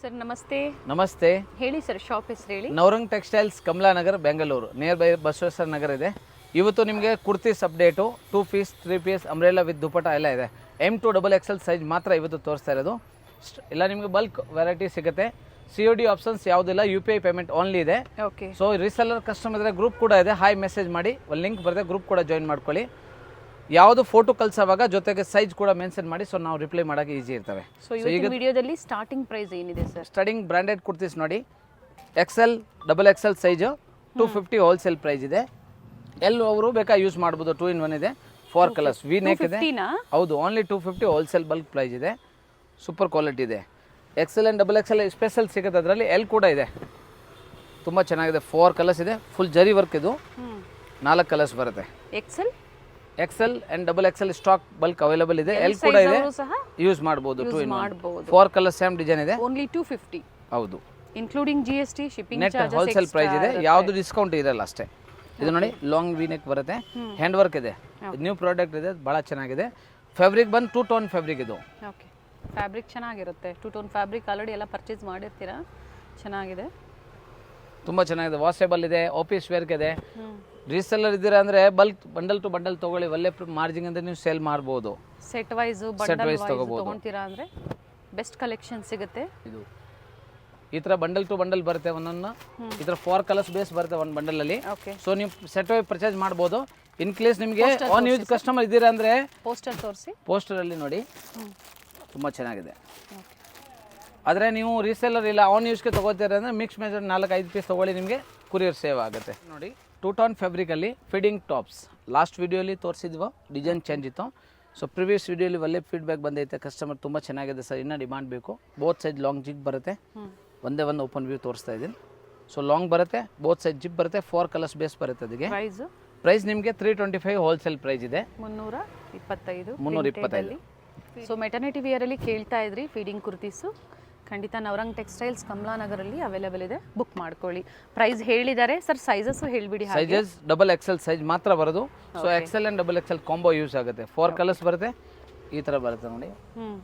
Sir ನಮಸ್ತೆ. ನಮಸ್ತೆ. ಹೇಳಿ ಸರ್, ಶಾಪ್ ಹೆಸರು ಹೇಳಿ. Navrang textiles, Kamalanagar, Bengaluru, near by Basaveshwara Nagara ಇದೆ. ಇವತ್ತು ನಿಮಗೆ kurtis update 2 piece 3 piece umbrella with dupatta ಎಲ್ಲ ಇದೆ. M2XXL ಸೈಜ್ ಮಾತ್ರ ಇವತ್ತು ತೋರಿಸ್ತಾ ಇರೋದು. ಎಲ್ಲ ನಿಮಗೆ ಬಲ್ಕ್ ವೆರೈಟಿ ಸಿಗುತ್ತೆ. COD ಆಪ್ಷನ್ಸ್ ಯಾವುದಿಲ್ಲ, UPI ಪೇಮೆಂಟ್ ಓನ್ಲಿ ಇದೆ. ಓಕೆ. ಸೊ ರೀಸೆಲ್ಲರ್ ಕಸ್ಟಮರ್ ಇದ್ರೆ ಗ್ರೂಪ್ ಕೂಡ ಇದೆ. ಹಾಯ್ ಮೆಸೇಜ್ ಮಾಡಿ, ಒಂದು ಲಿಂಕ್ ಬರುತ್ತೆ, ಗ್ರೂಪ್ ಕೂಡ ಜಾಯಿನ್ ಮಾಡ್ಕೊಳ್ಳಿ. ಯಾವುದು ಫೋಟೋ ಕಳ್ಸೋವಾಗ ಜೊತೆಗೆ ಸೈಜ್ ಕೂಡ ಮೆನ್ಷನ್ ಮಾಡಿ, ಸೊ ನಾವು ರಿಪ್ಲೈ ಮಾಡೋಕ್ಕೆ ಈಸಿ ಇರ್ತವೆ. ಸೊ ಈ ವಿಡಿಯೋದಲ್ಲಿ ಸ್ಟಾರ್ಟಿಂಗ್ ಪ್ರೈಸ್ ಏನಿದೆ ಸರ್? ಸ್ಟಾರ್ಟಿಂಗ್ ಬ್ರಾಂಡೆಡ್ ಕುರ್ತೀಸ್ ನೋಡಿ, XL XXL size 250 wholesale price ಇದೆ. ಎಲ್ ಅವರು ಬೇಕಾ ಯೂಸ್ ಮಾಡ್ಬೋದು. 2 in 1 ಇದೆ. 4 ಕಲರ್ಸ್, ವಿ ನೆಕ್ ಇದೆ. ಹೌದು, ಓನ್ಲಿ 250 ಹೋಲ್ಸೇಲ್ ಬಲ್ಕ್ ಪ್ರೈಸ್ ಇದೆ. ಸೂಪರ್ ಕ್ವಾಲಿಟಿ ಇದೆ. XL and XXL ಸ್ಪೆಷಲ್ ಸಿಗುತ್ತೆ. ಅದರಲ್ಲಿ ಎಲ್ ಕೂಡ ಇದೆ, ತುಂಬ ಚೆನ್ನಾಗಿದೆ. 4 ಕಲರ್ಸ್ ಇದೆ. ಫುಲ್ ಜರಿ ವರ್ಕ್ ಇದು. 4 ಕಲರ್ಸ್ ಬರುತ್ತೆ. XL and XXL stock bulk available ಇದೆ. ಎಲ್ ಕೂಡ ಇದೆ, ಯೂಸ್ ಮಾಡಬಹುದು. 2 in 1 4 ಕಲರ್ ಸೇಮ್ ಡಿಸೈನ್ ಇದೆ. ಓನ್ಲಿ 250. ಹೌದು, including GST, shipping net charges, wholesale price ಇದೆ. ಯಾವುದು ಡಿಸ್ಕೌಂಟ್ ಇರಲ್ಲ ಅಷ್ಟೇ. ಇದು ನೋಡಿ, ಲಾಂಗ್ ವಿ ನೆಕ್ ಬರುತ್ತೆ, ಹ್ಯಾಂಡ್ ವರ್ಕ್ ಇದೆ. ನ್ಯೂ ಪ್ರಾಡಕ್ಟ್ ಇದೆ, ಭಾಳ ಚೆನ್ನಾಗಿದೆ. ಫ್ಯಾಬ್ರಿಕ್ ಬಂದು 2 ಟೋನ್ ಫ್ಯಾಬ್ರಿಕ್ ಇದು. ಓಕೆ, ಫ್ಯಾಬ್ರಿಕ್ ಚೆನ್ನಾಗಿರುತ್ತೆ. 2 ಟೋನ್ ಫ್ಯಾಬ್ರಿಕ್ ಆಲ್ರೆಡಿ ಎಲ್ಲ ಪರ್ಚೇಸ್ ಮಾಡಿರ್ತೀರಾ. ಚೆನ್ನಾಗಿದೆ, ತುಂಬ ಚೆನ್ನಾಗಿದೆ. ವಾಷೇಬಲ್ ಇದೆ, ಆಫೀಸ್ ವೇರ್ಗೆ ಇದೆ. ರೀಸೆಲ್ಲರ್ ಇದ್ದೀರಾ ಅಂದರೆ ಬಲ್ಕ್ ಬಂಡಲ್ ಟು ಬಂಡಲ್ ತೊಗೊಳ್ಳಿ. ಒಳ್ಳೆ ಮಾರ್ಜಿನ್ ಅಂದರೆ ನೀವು ಸೇಲ್ ಮಾಡ್ಬೋದು. ಸೆಟ್ ವೈಸ್ ಬಂಡಲ್ ವೈಸ್ ತೊಗೊಳ್ತೀರಾ ಅಂದರೆ ಬೆಸ್ಟ್ ಕಲೆಕ್ಷನ್ ಸಿಗುತ್ತೆ. ಇದು ಈ ಥರ ಬಂಡಲ್ ಟು ಬಂಡಲ್ ಬರುತ್ತೆ. ಒಂದೊಂದು ಈ ಥರ 4 ಕಲರ್ಸ್ ಬೇಸ್ ಬರುತ್ತೆ ಒಂದು ಬಂಡಲಲ್ಲಿ. ಸೊ ನೀವು ಸೆಟ್ ವೈಸ್ ಪರ್ಚೇಸ್ ಮಾಡ್ಬೋದು. ಇನ್ ಕೇಸ್ ನಿಮಗೆ ಆನ್ ಯೂಸ್ ಕಸ್ಟಮರ್ ಇದ್ದೀರಾ ಅಂದರೆ ಪೋಸ್ಟರ್ ತೋರಿಸಿ. ಪೋಸ್ಟರಲ್ಲಿ ನೋಡಿ, ತುಂಬ ಚೆನ್ನಾಗಿದೆ. ಆದರೆ ನೀವು ರೀಸೆಲ್ಲರ್ ಇಲ್ಲ ಆನ್ ಯೂಸ್ಗೆ ತೊಗೋತೀರ ಅಂದರೆ ಮಿಕ್ಸ್ ಮೆಜರ್ 4-5 ಪೀಸ್ ತೊಗೊಳ್ಳಿ, ನಿಮಗೆ ಕುರಿಯರ್ ಸೇವ್ ಆಗುತ್ತೆ. ನೋಡಿ, 2 ಟೋನ್ ಫ್ಯಾಬ್ರಿಕಲ್ಲಿ ಫಿಟ್ಟಿಂಗ್ ಟಾಪ್ಸ್. ಲಾಸ್ಟ್ ವಿಡಿಯೋಲಿ ತೋರಿಸಿದ್ವು, ಡಿಸೈನ್ ಚೇಂಜ್ ಇತ್ತು. ಸೊ ಪ್ರಿವಿಯಸ್ ವಿಡಿಯೋಲಿ ಒಳ್ಳೆ ಫೀಡ್ಬ್ಯಾಕ್ ಬಂದೈತೆ. ಕಸ್ಟಮರ್ ತುಂಬ ಚೆನ್ನಾಗಿದೆ ಸರ್, ಇನ್ನೂ ಡಿಮಾಂಡ್ ಬೇಕು. ಬೋತ್ ಸೈಡ್ ಲಾಂಗ್ ಜಿಪ್ ಬರುತ್ತೆ. ಒಂದೇ ಒಂದು ಓಪನ್ ವ್ಯೂ ತೋರಿಸ್ತಾ ಇದ್ದೀನಿ. ಸೊ ಲಾಂಗ್ ಬರುತ್ತೆ, ಬೋತ್ ಸೈಡ್ ಜಿಪ್ ಬರುತ್ತೆ. 4 ಕಲರ್ಸ್ ಬೇಸ್ ಬರುತ್ತೆ. ಅದಕ್ಕೆ ಪ್ರೈಸ್ ನಿಮಗೆ 325 ಹೋಲ್ಸೇಲ್ ಪ್ರೈಸ್ ಇದೆ. 325. ಸೊ ಮೆಟರ್ನಿಟಿ ವಿಯರಲ್ಲಿ ಕೇಳ್ತಾ ಇದ್ರಿ ಫೀಡಿಂಗ್ ಕುರ್ತೀಸು. ಖಂಡಿತ ನವರಂಗ್ ಟೆಕ್ಸ್ಟೈಲ್ಸ್ ಕಮಲಾನಗರಲ್ಲಿ ಅವೈಲೇಬಲ್ ಇದೆ, ಬುಕ್ ಮಾಡ್ಕೊಳ್ಳಿ. ಪ್ರೈಸ್ ಹೇಳಿದ್ದಾರೆ ಸರ್, ಸೈಜಸ್ ಹೇಳಿಬಿಡಿ. ಸೈಜಸ್ XXL ಸೈಜ್ ಮಾತ್ರ ಬರೋದು. So XL and XXL combo use ಆಗುತ್ತೆ. 4 ಕಲರ್ಸ್ ಬರುತ್ತೆ, ಈ ಥರ ಬರುತ್ತೆ ನೋಡಿ,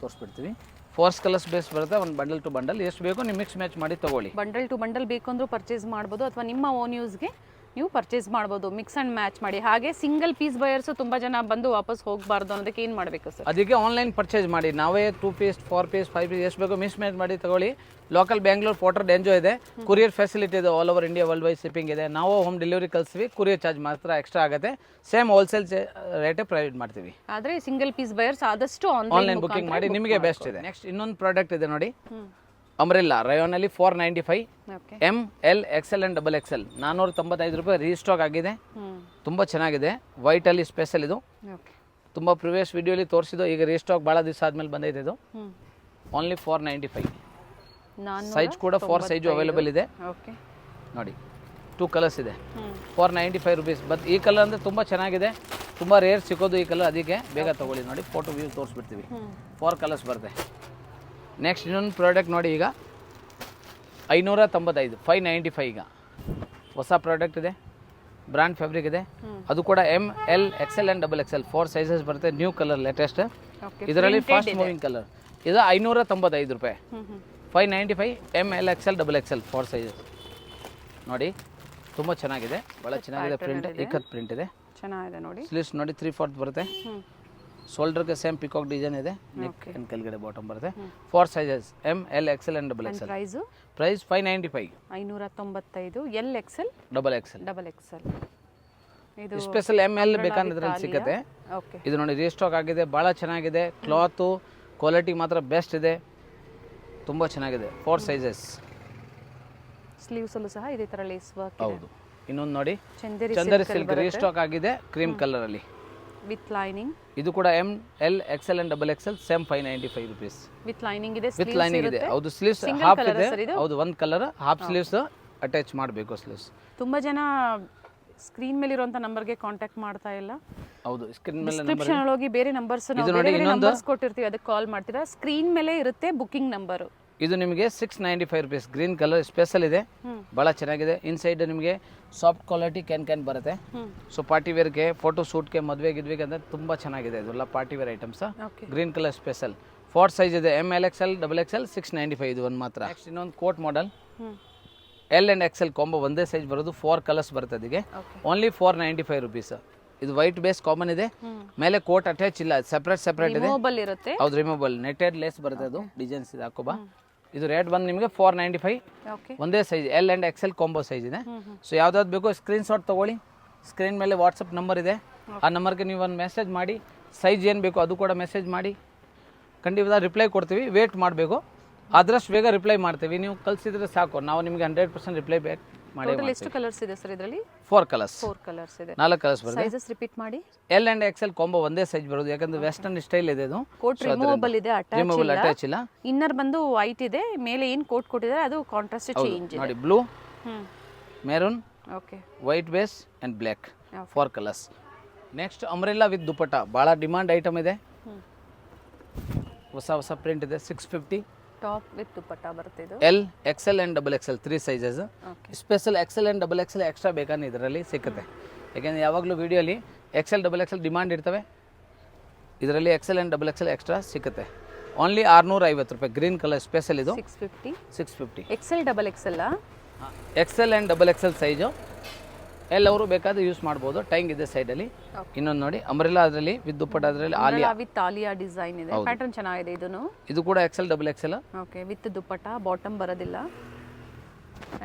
ತೋರಿಸ್ಬಿಡ್ತೀವಿ. 4 ಕಲರ್ಸ್ ಬೇಸ್ ಬರುತ್ತೆ. ಒಂದು ಬಂಡಲ್ ಟು ಬಂಡಲ್ ಎಷ್ಟು ಬೇಕೋ ನೀವು ಮಿಕ್ಸ್ ಮ್ಯಾಚ್ ಮಾಡಿ ತೊಗೊಳ್ಳಿ. ಬಂಡಲ್ ಟು ಬಂಡಲ್ ಬೇಕು ಅಂದ್ರೂ ಪರ್ಚೇಸ್ ಮಾಡ್ಬೋದು, ಅಥವಾ ನಿಮ್ಮ ಓನ್ ಯೂಸ್ಗೆ ನೀವು ಪರ್ಚೇಸ್ ಮಾಡ್ಬೋದು. ಮಿಕ್ಸ್ ಆ್ಯಂಡ್ ಮ್ಯಾಚ್ ಮಾಡಿ. ಹಾಗೆ ಸಿಂಗಲ್ ಪೀಸ್ ಬಯರ್ಸು ತುಂಬ ಜನ ಬಂದು ವಾಪಸ್ ಹೋಗಬಾರ್ದು ಅನ್ನೋದಕ್ಕೆ ಏನು ಮಾಡಬೇಕು ಸರ್? ಅದಕ್ಕೆ ಆನ್ಲೈನ್ ಪರ್ಚೇಸ್ ಮಾಡಿ. ನಾವೇ 2 ಪೀಸ್ 4 ಪೀಸ್ 5 ಪೀಸ್ ಎಷ್ಟು ಬೇಕೋ ಮಿಕ್ಸ್ ಮ್ಯಾಚ್ ಮಾಡಿ ತಗೊಳ್ಳಿ. ಲೋಕಲ್ ಬ್ಯಾಂಗ್ಳೂರ್ ಪೋರ್ಟರ್ ಡೆಂಜೋ ಇದೆ, ಕುರಿಯರ್ ಫೆಸಿಲಿಟಿ ಇದೆ. All over India world wide shipping ಇದೆ. ನಾವು ಹೋಮ್ ಡೆಲಿವರಿ ಕಳಿಸ್ತೀವಿ, ಕುರಿಯರ್ ಚಾರ್ಜ್ ಮಾತ್ರ ಎಕ್ಸ್ಟ್ರಾ ಆಗುತ್ತೆ. ಸೇಮ್ ಹೋಲ್ಸೇಲ್ ರೇಟೇ ಪ್ರೊವೈಡ್ ಮಾಡ್ತೀವಿ. ಆದರೆ ಸಿಂಗಲ್ ಪೀಸ್ ಬಯರ್ಸ್ ಆದಷ್ಟು ಆನ್ಲೈನ್ ಬುಕಿಂಗ್ ಮಾಡಿ, ನಿಮಗೆ ಬೆಸ್ಟ್ ಇದೆ. ನೆಕ್ಸ್ಟ್ ಇನ್ನೊಂದು ಪ್ರಾಡಕ್ಟ್ ಇದೆ ನೋಡಿ, umbrella ರಯೋನಲ್ಲಿ 495. ML XL and XXL 495 ರೂಪಾಯಿ ರೀಸ್ಟಾಕ್ ಆಗಿದೆ. ತುಂಬ ಚೆನ್ನಾಗಿದೆ. ವೈಟಲ್ಲಿ ಸ್ಪೆಷಲ್ ಇದು. ತುಂಬ ಪ್ರಿವಿಯಸ್ ವಿಡಿಯೋಲಿ ತೋರಿಸಿದ್ದು, ಈಗ ರೀಸ್ಟಾಕ್ ಭಾಳ ದಿವಸ ಆದಮೇಲೆ ಬಂದೈತೆ ಇದು. ಓನ್ಲಿ 495. ಸೈಜ್ ಕೂಡ 4 ಸೈಜು ಅವೈಲೇಬಲ್ ಇದೆ ನೋಡಿ. 2 ಕಲರ್ಸ್ ಇದೆ. 495 ರೂಪೀಸ್. ಬಟ್ ಈ ಕಲರ್ ಅಂದರೆ ತುಂಬ ಚೆನ್ನಾಗಿದೆ, ತುಂಬ ರೇರ್ ಸಿಗೋದು ಈ ಕಲರ್. ಅದಕ್ಕೆ ಬೇಗ ತೊಗೊಳ್ಳಿ. ನೋಡಿ, ಫೋಟೋ ವ್ಯೂ ತೋರಿಸ್ಬಿಡ್ತೀವಿ. 4 ಕಲರ್ಸ್ ಬರುತ್ತೆ. ನೆಕ್ಸ್ಟ್ ಇನ್ನೊಂದು ಪ್ರಾಡಕ್ಟ್ ನೋಡಿ, ಈಗ 595 595. ಈಗ ಹೊಸ ಪ್ರಾಡಕ್ಟ್ ಇದೆ, ಬ್ರ್ಯಾಂಡ್ ಫ್ಯಾಬ್ರಿಕ್ ಇದೆ. ಅದು ಕೂಡ ML XL and XXL 4 sizes ಬರುತ್ತೆ. New colour, latest. ಇದರಲ್ಲಿ ಫಾಸ್ಟ್ ಮೂವಿಂಗ್ ಕಲರ್. ಇದು 595 ರೂಪಾಯಿ. 595 ML XL XXL 4 ಸೈಜಸ್ ನೋಡಿ. ತುಂಬ ಚೆನ್ನಾಗಿದೆ, ಭಾಳ ಚೆನ್ನಾಗಿದೆ. ಪ್ರಿಂಟ್ ಇಕ್ಕತ್ ಪ್ರಿಂಟ್ ಇದೆ, ಚೆನ್ನಾಗಿದೆ ನೋಡಿ. ಸ್ಲೀವ್ಸ್ ನೋಡಿ 3/4 ಬರುತ್ತೆ. ಶೋಲ್ಡರ್ಗೆ ಸೇಮ್ ಪಿಕಾಕ್ ಡಿಸೈನ್ ಇದೆ. ನೆಕ್ ಅಂಡ್ ಕೆಳಗಡೆ ಬಾಟಮ್ ಬರುತ್ತೆ. 4 sizes ML XL and XXL. Price 595. 595. L XL XXL. ಇದು ಸ್ಪೆಷಲ್ ML ಬೇಕಂದ್ರೆ ಸಿಗುತ್ತೆ. ಇದು ನೋಡಿ, ರೀಸ್ಟಾಕ್ ಆಗಿದೆ, ಭಾಳ ಚೆನ್ನಾಗಿದೆ. ಕ್ಲಾತು ಕ್ವಾಲಿಟಿ ಮಾತ್ರ ಬೆಸ್ಟ್ ಇದೆ, ತುಂಬ ಚೆನ್ನಾಗಿದೆ. 4 ಸೈಜಸ್. ಸ್ಲೀವ್ಸ್ ಅಲ್ಲೂ ಸಹ ಇದೇ ತರ ಲೇಸ್ ವರ್ಕ್. ಹೌದು. ಇನ್ನೊಂದು ನೋಡಿ, ಚಂದೇರಿ ಸಿಲ್ಕ್ ರೀಸ್ಟಾಕ್ ಆಗಿದೆ, ಕ್ರೀಮ್ ಕಲರ್ ಅಲ್ಲಿ ವಿತ್ ಲೈನಿಂಗ್. ಇದು ಕೂಡ ML XL and XXL same 595 rupees. With lining ಇದೆ. ವಿತ್ ಲೈನಿಂಗ್ ಇದೆ. ಹೌದು, ಸ್ಲೀವ್ಸ್ ಹಾಫ್ ಇದೆ. ಹೌದು, ಒಂದು ಕಲರ್ ಹಾಫ್ ಸ್ಲೀವ್ಸ್ ಅಟ್ಯಾಚ್ ಮಾಡಬೇಕು. ಸ್ಲೀವ್ಸ್ ತುಂಬಾ ಜನ ಸ್ಕ್ರೀನ್ ಮೇಲೆ ಇರುವಂತ ನಂಬರ್ಗೆ ಕಾಂಟ್ಯಾಕ್ಟ್ ಮಾಡ್ತಾ ಇಲ್ಲ. ಹೌದು, ಸ್ಕ್ರೀನ್ ಮೇಲೆ ಡಿಸ್ಕ್ರಿಪ್ಷನ್ ಹೋಗಿ ಬೇರೆ ನಂಬರ್ಸ್ ಕೊಟ್ಟಿರ್ತೀವಿ, ಅದಕ್ಕೆ ಕಾಲ್ ಮಾಡ್ತೀರಾ. ಸ್ಕ್ರೀನ್ ಮೇಲೆ ಇರುತ್ತೆ ಬುಕಿಂಗ್ ನಂಬರ್. ಇದು ನಿಮಗೆ 695 ರೂಪೀಸ್. ಗ್ರೀನ್ ಕಲರ್ ಸ್ಪೆಷಲ್ ಇದೆ, ಭಾಳ ಚೆನ್ನಾಗಿದೆ. ಇನ್ಸೈಡ್ ನಿಮಗೆ ಸಾಫ್ಟ್ ಕ್ವಾಲಿಟಿ ಕ್ಯಾನ್ ಬರುತ್ತೆ. ಸೊ ಪಾರ್ಟಿ ವೇರ್ಗೆ, ಫೋಟೋ ಶೂಟ್ಗೆ, ಮದುವೆ ಗಿದ್ವಿಗೆ ಅಂದರೆ ತುಂಬ ಚೆನ್ನಾಗಿದೆ. ಇದೆಲ್ಲ party wear items. Green colour special 4 size ಇದೆ, M L XL double XL 695 ಇದು ಒಂದು ಮಾತ್ರ. ನೆಕ್ಸ್ಟ್ ಇನ್ನೊಂದು coat model L and XL combo ಒಂದೇ ಸೈಜ್ ಬರೋದು, 4 ಕಲರ್ಸ್ ಬರುತ್ತೆ ಅದಕ್ಕೆ, ಓನ್ಲಿ 495 ರುಪೀಸ್. ಇದು ವೈಟ್ ಬೇಸ್ ಕಾಮನ್ ಇದೆ, ಮೇಲೆ ಕೋಟ್ ಅಟ್ಯಾಚ್ ಇಲ್ಲ, ಸೆಪರೇಟ್ ಇದೆ. ರಿಮೂವಬಲ್ ಇರುತ್ತೆ. ಹೌದು ರಿಮೂವಬಲ್, ನೆಟೆಡ್ ಲೇಸ್ ಬರುತ್ತೆ, ಅದು ಡಿಸೈನ್ಸ್ ಇದೆ ಹಾಕೋಬಾ. ಇದು ರೇಟ್ ಬಂದು ನಿಮಗೆ 495, ಓಕೆ ಒಂದೇ size L and XL combo size ಇದೆ. ಸೊ ಯಾವ್ದಾದ್ರು ಬೇಕೋ ಸ್ಕ್ರೀನ್ ಶಾಟ್ ತೊಗೊಳ್ಳಿ, ಸ್ಕ್ರೀನ್ ಮೇಲೆ ವಾಟ್ಸಪ್ ನಂಬರ್ ಇದೆ, ಆ ನಂಬರ್ಗೆ ನೀವು ಒಂದು ಮೆಸೇಜ್ ಮಾಡಿ, ಸೈಜ್ ಏನು ಬೇಕೋ ಅದು ಕೂಡ ಮೆಸೇಜ್ ಮಾಡಿ, ಖಂಡಿತ ರಿಪ್ಲೈ ಕೊಡ್ತೀವಿ. ವೇಟ್ ಮಾಡಬೇಕು, ಆದಷ್ಟು ಬೇಗ ರಿಪ್ಲೈ ಮಾಡ್ತೀವಿ. ನೀವು ಕಳಿಸಿದ್ರೆ ಸಾಕು, ನಾವು ನಿಮಗೆ 100% ರಿಪ್ಲೈ ಬ್ಯಾಕ್ ಮಾಡಿ. ಟೋಟಲ್ ಎಷ್ಟು ಕಲರ್ಸ್ ಇದೆ ಸರ್ ಇದರಲ್ಲಿ? 4 ಕಲರ್ಸ್. 4 ಕಲರ್ಸ್ ಇದೆ. 4 ಕಲರ್ಸ್ ಬರುತ್ತೆ. ಸೈಜಸ್ ರಿಪೀಟ್ ಮಾಡಿ. ಎಲ್ ಆ್ಯಂಡ್ ಎಕ್ಸೆಲ್ ಕಾಂಬೋ ಒಂದೇ ಸೈಜ್ ಬರೋದು, ಯಾಕಂದ್ರೆ ವೆಸ್ಟರ್ನ್ ಸ್ಟೈಲ್ ಇದೆ ಇದು. ಕೋಟ್ ರಿಮೂವಬಲ್ ಇದೆ, ಅಟ್ಯಾಚ್ ಇಲ್ಲ. ಇನ್ನರ್ ಬಂದು ವೈಟ್ ಇದೆ, ಮೇಲೆ ಏನು ಕೋಟ್ ಕೊಟ್ಟಿದ್ದಾರೆ ಅದು ಕಾಂಟ್ರಾಸ್ಟ್ ಚೇಂಜ್ ಇದೆ ನೋಡಿ. Blue, maroon, okay, white base and black, 4 colours. Next umbrella with dupatta, ಭಾಳ ಡಿಮಾಂಡ್ ಐಟಮ್ ಇದೆ, ಹೊಸ ಪ್ರಿಂಟ್ ಇದೆ. 650 ಟಾಪ್ ವಿತ್ ದುಪಟ್ಟ ಬರುತ್ತೆ ಇದು. L XL and double XL 3 sizes. Special Excel and double XL extra ಬೇಕಾದ್ರೆ ಇದರಲ್ಲಿ ಸಿಗುತ್ತೆ, ಯಾಕೆಂದರೆ ಯಾವಾಗಲೂ ವಿಡಿಯೋಲಿ ಎಕ್ಸೆಲ್ ಡಬಲ್ ಎಕ್ಸೆಲ್ ಡಿಮಾಂಡ್ ಇರ್ತವೆ, ಇದರಲ್ಲಿ XL and double XL extra ಸಿಗುತ್ತೆ. ಓನ್ಲಿ 650 ರೂಪಾಯಿ. ಗ್ರೀನ್ ಕಲರ್ ಸ್ಪೆಷಲ್ ಇದು. 650. XL double XL XL and double XL size ಎಲ್ಲವರು ಬೇಕಾದ್ರೆ ಯೂಸ್ ಮಾಡ್ಬೋದು. ಟೈಂಗ್ ಇದೆ ಸೈಡಲ್ಲಿ. ಇನ್ನೊಂದು ನೋಡಿ ಅಂಬ್ರೆಲ್ಲಾ, ಅದರಲ್ಲಿ ವಿತ್ ದುಪ್ಪಟ್ಟ, ಅದರಲ್ಲಿ ಆಲಿಯಾ ವಿತ್ ಆಲಿಯಾ ಡಿಸೈನ್ ಇದೆ. ಪ್ಯಾಟರ್ನ್ ಚೆನ್ನಾಗಿದೆ ಇದನ್ನು. ಇದು ಕೂಡ XL double XL. Okay, with dupatta, bottom ಬರೋದಿಲ್ಲ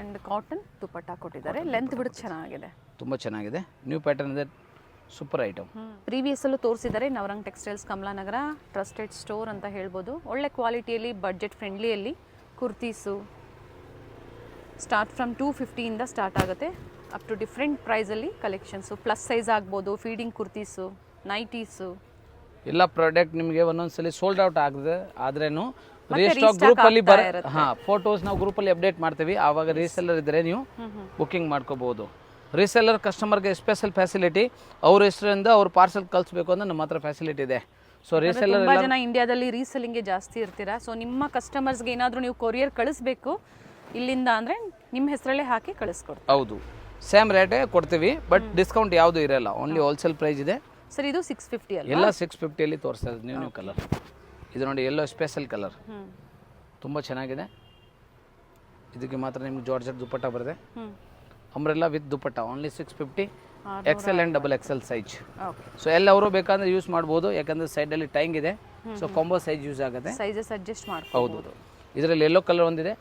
ಅಂಡ್ ಕಾಟನ್ ದುಪ್ಪಟ್ಟ ಕೊಟ್ಟಿದ್ದಾರೆ. ಲೆಂತ್ ಬಿಡು ಚೆನ್ನಾಗಿದೆ, ತುಂಬ ಚೆನ್ನಾಗಿದೆ. ನ್ಯೂ ಪ್ಯಾಟರ್ನ್ ಇದೆ, ಸೂಪರ್ ಐಟಮ್. ಪ್ರೀವಿಯಸ್ ಅಲ್ಲೂ ತೋರಿಸಿದ್ದಾರೆ. Navrang textiles Kamalanagara trusted store ಅಂತ ಹೇಳ್ಬೋದು. ಒಳ್ಳೆ ಕ್ವಾಲಿಟಿಯಲ್ಲಿ, ಬಡ್ಜೆಟ್ ಫ್ರೆಂಡ್ಲಿಯಲ್ಲಿ ಕುರ್ತೀಸು ಸ್ಟಾರ್ಟ್ ಫ್ರಮ್ 250 ಇಂದ ಸ್ಟಾರ್ಟ್ ಆಗುತ್ತೆ, ಅಪ್ ಟು ಡಿಫ್ರೆಂಟ್ ಪ್ರೈಸಲ್ಲಿ ಕಲೆಕ್ಷನ್ಸು. ಪ್ಲಸ್ ಸೈಜ್ ಆಗ್ಬೋದು, ಫೀಡಿಂಗ್ ಕುರ್ತೀಸು, ನೈಟೀಸು, ಎಲ್ಲ ಪ್ರಾಡಕ್ಟ್ ನಿಮಗೆ ಒಂದೊಂದ್ಸಲಿ ಸೋಲ್ಡ್ ಔಟ್ ಆಗಿದೆ, ಆದ್ರೇನು ರೀಸ್ಟಾಕ್ ಗ್ರೂಪಲ್ಲಿ ಫೋಟೋಸ್ ನಾವು ಗ್ರೂಪಲ್ಲಿ ಅಪ್ಡೇಟ್ ಮಾಡ್ತೀವಿ. ಆವಾಗ ರೀಸೆಲ್ಲರ್ ಇದ್ದರೆ ನೀವು ಬುಕ್ಕಿಂಗ್ ಮಾಡ್ಕೋಬಹುದು. ರೀಸೆಲ್ಲರ್ ಕಸ್ಟಮರ್ಗೆ ಸ್ಪೆಷಲ್ ಫೆಸಿಲಿಟಿ, ಅವ್ರ ಹೆಸರಿಂದ ಅವ್ರು ಪಾರ್ಸಲ್ ಕಳಿಸ್ಬೇಕು ಅಂದ್ರೆ ನಮ್ಮ ಹತ್ರ ಫೆಸಿಲಿಟಿ ಇದೆ. ಸೊ ರೀಸೆಲ್ಲರ್ ತುಂಬ ಜನ ಇಂಡಿಯಾದಲ್ಲಿ ರೀಸೆಲ್ಲಿಂಗ್ಗೆ ಜಾಸ್ತಿ ಇರ್ತೀರಾ. ಸೊ ನಿಮ್ಮ ಕಸ್ಟಮರ್ಸ್ಗೆ ಏನಾದರೂ ನೀವು ಕೊರಿಯರ್ ಕಳಿಸ್ಬೇಕು ಇಲ್ಲಿಂದ ಅಂದರೆ ನಿಮ್ಮ ಹೆಸರಲ್ಲೇ ಹಾಕಿ ಕಳಿಸ್ಕೊಡ್ತೀವಿ. ಹೌದು, ಸೇಮ್ ರೇಟೇ ಕೊಡ್ತೀವಿ, ಬಟ್ ಡಿಸ್ಕೌಂಟ್ ಯಾವುದು ಇರಲ್ಲ, ಓನ್ಲಿ ಹೋಲ್ಸೇಲ್ ಪ್ರೈಸ್ ಇದೆ. ಸರ್ ಇದು 650 ಅಲ್ಲ? ಎಲ್ಲ 650 ತೋರಿಸ್ತಾ ಇರೋದು ನ್ಯೂ ಕಲರ್. ಇದು ನೋಡಿ ಎಲ್ಲೋ ಸ್ಪೆಷಲ್ ಕಲರ್, ತುಂಬ ಚೆನ್ನಾಗಿದೆ. ಇದಕ್ಕೆ ಮಾತ್ರ ನಿಮ್ಗೆ ಜಾರ್ಜೆಟ್ ದುಪ್ಪಟ್ಟ ಬರುತ್ತೆ. Umbrella with dupatta, only 650. XL and double XL size. So ಎಲ್ಲವರು ಬೇಕಾದ್ರೆ ಯೂಸ್ ಮಾಡ್ಬೋದು, ಯಾಕಂದ್ರೆ ಸೈಡಲ್ಲಿ ಟೈಂಗ್ ಇದೆ. ಸೊ ಕಾಂಬೋ ಸೈಜ್ ಯೂಸ್ ಆಗುತ್ತೆ, ಸೈಜಸ್ ಅಡ್ಜಸ್ಟ್ ಮಾಡ್ಕೋಬಹುದು. ಹೌದು. ಇದರಲ್ಲಿ ಎಲ್ಲೋ ಕಲರ್ ಒಂದಿದೆ.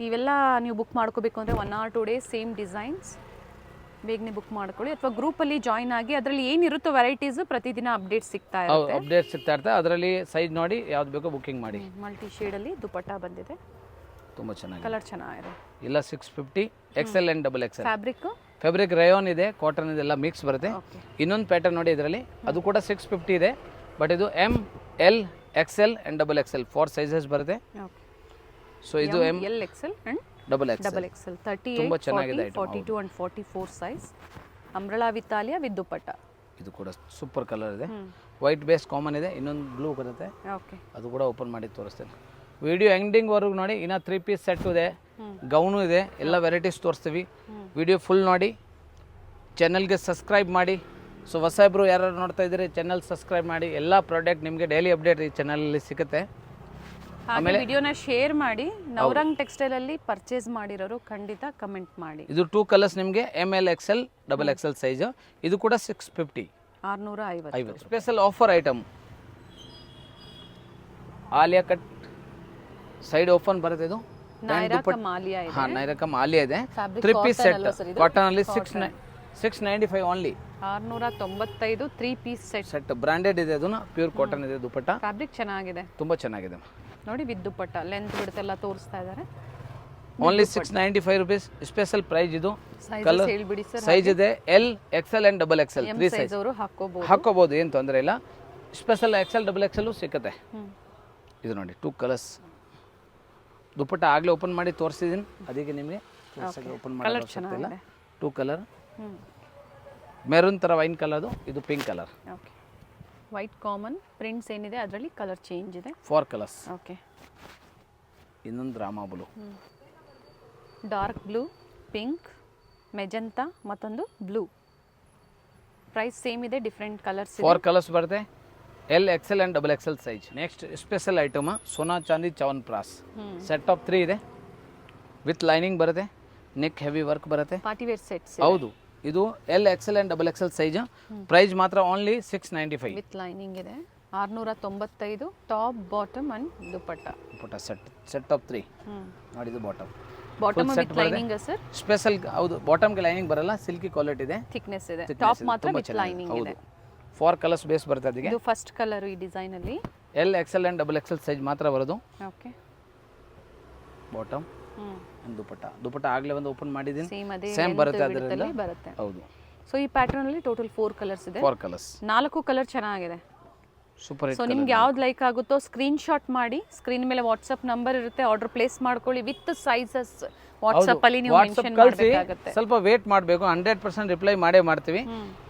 ಇವೆಲ್ಲ ನೀವು ಬುಕ್ ಮಾಡ್ಕೋಬೇಕು ಅಂದರೆ 1 or 2 days ಸೇಮ್ ಡಿಸೈನ್ಸ್ ಬೇಗನೆ ಬುಕ್ ಮಾಡ್ಕೊಳ್ಳಿ, ಅಥವಾ ಗ್ರೂಪಲ್ಲಿ ಜಾಯ್ನ್ ಆಗಿ ಅದರಲ್ಲಿ ಏನಿರುತ್ತೋ ವೆರೈಟೀಸು ಪ್ರತಿದಿನ ಅಪ್ಡೇಟ್ ಸಿಗ್ತಾ ಇರುತ್ತೆ. ಅಪ್ಡೇಟ್ ಸಿಗ್ತಾ ಇರ್ತದೆ, ಅದರಲ್ಲಿ ಸೈಜ್ ನೋಡಿ ಯಾವ್ದು ಬೇಕೋ ಬುಕ್ಕಿಂಗ್ ಮಾಡಿ. ಮಲ್ಟಿ ಶೇಡಲ್ಲಿ ದುಪಟ್ಟ ಬಂದಿದೆ, ತುಂಬ ಚೆನ್ನಾಗಿದೆ, ಕಲರ್ ಚೆನ್ನಾಗಿದೆ. ಎಲ್ಲ 650. XL and double XL. Fabric rayon ಇದೆ, ಕಾಟನ್ ಇದೆ, ಎಲ್ಲ ಮಿಕ್ಸ್ ಬರುತ್ತೆ. ಇನ್ನೊಂದು ಪ್ಯಾಟರ್ನ್ ನೋಡಿ ಇದರಲ್ಲಿ, ಅದು ಕೂಡ 650 ಇದೆ, ಬಟ್ ಇದು M L XL and double XL 4 sizes ಬರುತ್ತೆ. ಸೊ ಇದು M L XL and double XL 38, ತುಂಬ ಚೆನ್ನಾಗಿದೆ, 42 and 44 size. Umbrella with Alia with dupatta. ಇದು ಕೂಡ ಸೂಪರ್ ಕಲರ್ ಇದೆ, ವೈಟ್ ಬೇಸ್ ಕಾಮನ್ ಇದೆ, ಇನ್ನೊಂದು ಬ್ಲೂ ಬರುತ್ತೆ. ಓಕೆ, ಅದು ಕೂಡ ಓಪನ್ ಮಾಡಿ ತೋರಿಸ್ತೇನೆ. ವಿಡಿಯೋ ಎಂಡಿಂಗ್ವರೆಗೂ ನೋಡಿ. ಇನ್ನು 3 ಪೀಸ್ ಸೆಟ್ ಇದೆ, ಗೌನು ಇದೆ, ಎಲ್ಲ ವೆರೈಟೀಸ್ ತೋರಿಸ್ತೀವಿ. ವಿಡಿಯೋ ಫುಲ್ ನೋಡಿ, ಚಾನಲ್ಗೆ ಸಬ್ಸ್ಕ್ರೈಬ್ ಮಾಡಿ. ಸೊ ಹೊಸಬ್ರು ಯಾರು ನೋಡ್ತಾ ಇದ್ದೀರಿ, ಚಾನಲ್ ಸಬ್ಸ್ಕ್ರೈಬ್ ಮಾಡಿ. ಎಲ್ಲ ಪ್ರಾಡಕ್ಟ್ ನಿಮಗೆ ಡೈಲಿ ಅಪ್ಡೇಟ್ ಈ ಚಾನಲಲ್ಲಿ ಸಿಗುತ್ತೆ. ಆಮೇಲೆ ವಿಡಿಯೋನ ಶೇರ್ ಮಾಡಿ. ನವರಂಗ್ ಟೆಕ್ಸ್ಟೈಲ್ ಅಲ್ಲಿ ಪರ್ಚೇಸ್ ಮಾಡಿರೋರು ಖಂಡಿತ ಕಮೆಂಟ್ ಮಾಡಿ. ಇದು 2 ಕಲರ್ಸ್ ನಿಮಗೆ, M L XL double XL size. ಇದು ಕೂಡ 650, 650. Special offer item. Alia cut side open ಬರುತ್ತೆ. ಇದು ನೈರಾ ಕಮ್ ಆಲಿಯಾ ಇದೆ. ನೈರಾ ಕಮ್ ಆಲಿಯಾ ಇದೆ. 3 ಪೀಸ್ ಸೆಟ್, ಕಾಟನ್ ಅಲ್ಲಿ 695 ಓನ್ಲಿ. 695 3 ಪೀಸ್ ಸೆಟ್ ಬ್ರಾಂಡೆಡ್ ಇದೆ, ಅದು ಪ್ಯೂರ್ ಕಾಟನ್ ಇದೆ. ದುಪಟ್ಟ ಫ್ಯಾಬ್ರಿಕ್ ಚೆನ್ನಾಗಿದೆ, ತುಂಬಾ ಚೆನ್ನಾಗಿದೆ ನೋಡಿ. ವಿತ್ ದುಪಟ್ಟ ಲೆಂತ್ ಬಿಡ್ತೆಲ್ಲ ತೋರಿಸ್ತಾ ಇದ್ದಾರೆ. Only 695 rupees. ಸ್ಪೆಷಲ್ ಪ್ರೈಸ್ ಇದು. ಕಲರ್ ಹೇಳ್ಬಿಡಿ ಸರ್. ಸೈಜ್ ಇದೆ L XL and double XL 3 size ಅವರು ಹಾಕೋಬಹುದು, ಏನು ತೊಂದರೆ ಇಲ್ಲ. ಸ್ಪೆಷಲ್ ಎಕ್ಸೆಲ್ ಡಬಲ್ ಎಕ್ಸೆಲ್ ಸಿಗುತ್ತೆ. ಇದು ನೋಡಿ 2 ಕಲರ್ಸ್. ದುಪಟ್ಟ ಆಗಲೇ ಓಪನ್ ಮಾಡಿ ತೋರಿಸಿದ್ದೀನಿ, ಅದಕ್ಕೆ ನಿಮಗೆ ಓಪನ್ ಮಾಡಿ 2 ಕಲರ್. ಮೆರೂನ್ ಥರ ವೈನ್ ಕಲರ್, ಇದು pink colour. Okay, white common prints ಏನಿದೆ ಅದರಲ್ಲಿ ಕಲರ್ ಚೇಂಜ್ ಇದೆ. 4 ಕಲರ್ಸ್. ಓಕೆ, ಇನ್ನೊಂದು ರಾಮಾ blue, dark blue, pink, magenta, ಮತ್ತೊಂದು ಬ್ಲೂ. ಪ್ರೈಸ್ ಸೇಮ್ ಇದೆ, ಡಿಫ್ರೆಂಟ್ ಕಲರ್ಸ್. 4 ಕಲರ್ಸ್ ಬರುತ್ತೆ. L XL and double XL size. Next special item Sona Chandi ಚವನ್ ಪ್ರಾಸ್ ಸೆಟ್ ಆಫ್ 3 ಇದೆ, ವಿತ್ ಲೈನಿಂಗ್ ಬರುತ್ತೆ, ನೆಕ್ ಹೆವಿ ವರ್ಕ್ ಬರುತ್ತೆ. ಪಾರ್ಟಿ ವೇರ್ ಸೆಟ್ಸ್ ಹೌದು, ಇದು L XL and double XL size. Price ಮಾತ್ರ ಓನ್ಲಿ 695. ವಿತ್ ಲೈನಿಂಗ್ ಇದೆ 695. Top bottom and dupatta set of 3 ನೋಡಿ. ಇದು bottom with lining sir. Special. ಹೌದು, ಬಾಟಮ್ಗೆ ಲೈನಿಂಗ್ ಬರಲ್ಲ, ಸಿಲ್ಕಿ ಕ್ವಾಲಿಟಿ ಇದೆ, ಥಿಕ್ನೆಸ್ ಇದೆ. ಟಾಪ್ ಮಾತ್ರ ವಿತ್ ಲೈನಿಂಗ್ ಇದೆ. 4 ಕಲರ್ಸ್ ಬೇಸ್ ಬರುತ್ತೆ ಅದಕ್ಕೆ. ಇದು ಫಸ್ಟ್ ಕಲರ್ ಈ ಡಿಸೈನ್ ಅಲ್ಲಿ. L XL and double XL size ಮಾತ್ರ ಬರೋದು. ಓಕೆ, ಬಾಟಮ್ ದುಪಟ್ಟ ಆಗಲೇ ಒಂದು ಓಪನ್ ಮಾಡಿದ್ದೀನಿ, ಸೇಮ್ ಸೇಮ್ ಬರುತ್ತೆ ಅದರಲ್ಲಿ ಬರುತ್ತೆ. ಹೌದು. ಸೊ ಈ ಪ್ಯಾಟರ್ನ್ ಅಲ್ಲಿ ಟೋಟಲ್ 4 ಕಲರ್ಸ್ ಇದೆ. 4 ಕಲರ್ಸ್, 4 ಕಲರ್ ಚೆನ್ನಾಗಿದೆ. ಸೂಪರ್. ಸೊ ನಿಮ್ಗೆ ಯಾವ್ದು ಲೈಕ್ ಆಗುತ್ತೋ ಸ್ಕ್ರೀನ್ ಶಾಟ್ ಮಾಡಿ, ಸ್ಕ್ರೀನ್ ಮೇಲೆ ವಾಟ್ಸ್ಆಪ್ ನಂಬರ್ ಇರುತ್ತೆ, ಆರ್ಡರ್ ಪ್ಲೇಸ್ ಮಾಡ್ಕೊಳ್ಳಿ. ವಿತ್ ಸೈಜಸ್ ವಾಟ್ಸ್ಆಪ್ ಅಲ್ಲಿ ನೀವು ಮೆನ್ಷನ್ ಮಾಡಬೇಕಾಗುತ್ತೆ. ಸ್ವಲ್ಪ ವೇಟ್ ಮಾಡಬೇಕು, 100% ರಿಪ್ಲೈ ಮಾಡೇ ಮಾಡ್ತೀವಿ.